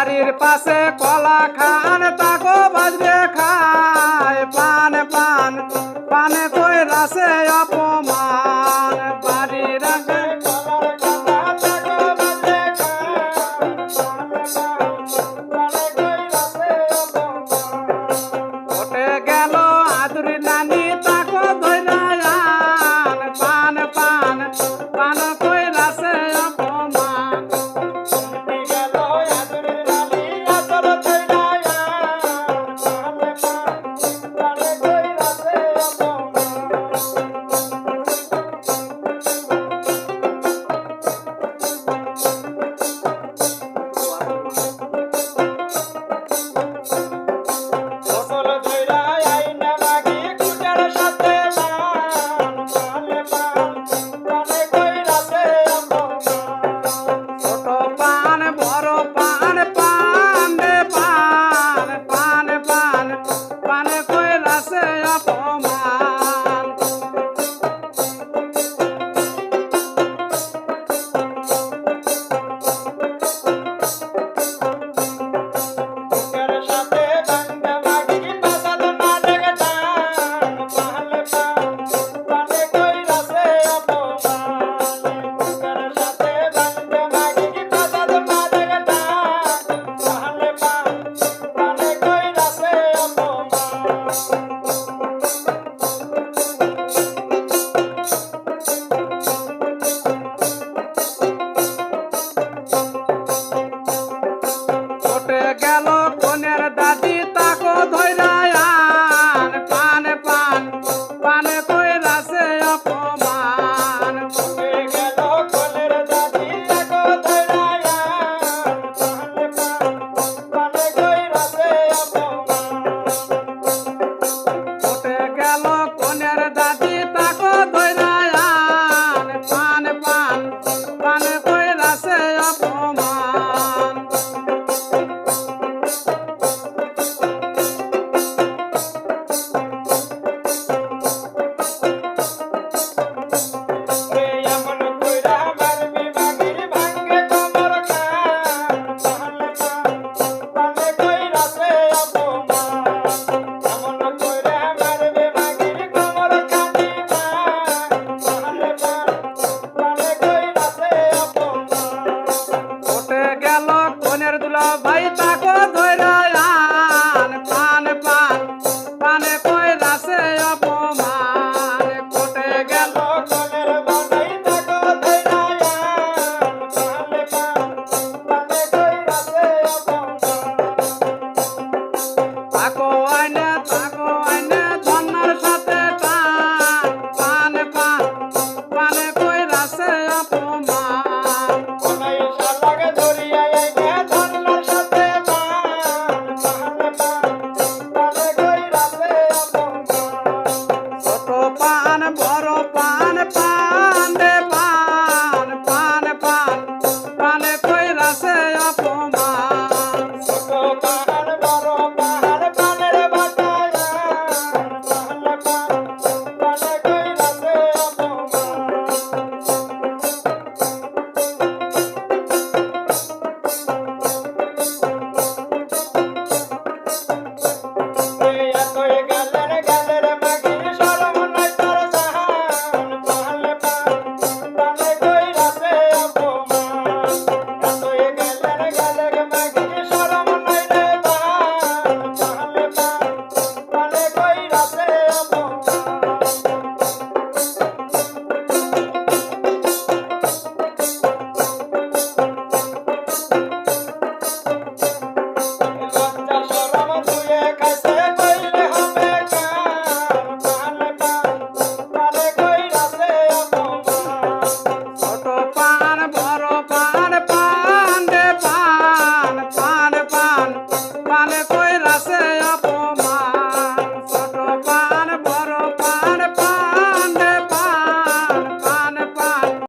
বাড়ির পাশে কলা খান তাকো বাজরে খায় পান পান পানে কই রাসে অপমান বাড়ির আগে ওঠে গেল আদুরি নানি তাকো ধৈরায়ান পান পান পান কই রাসে অপমান ছোট পান বড় পান পান রে পান পান পান পানে কই রাসে অপমান ওঠে গেল কোনের দাদি তাকো ধৈরায়ান পান পান পানে কই রাসে অপমান ওঠে গেল কোনের দাদি তাকো ধৈরায়ান পান পান পানে কই রাসে অপমান ওঠে গেল কোনের দুলা ভাই তাকো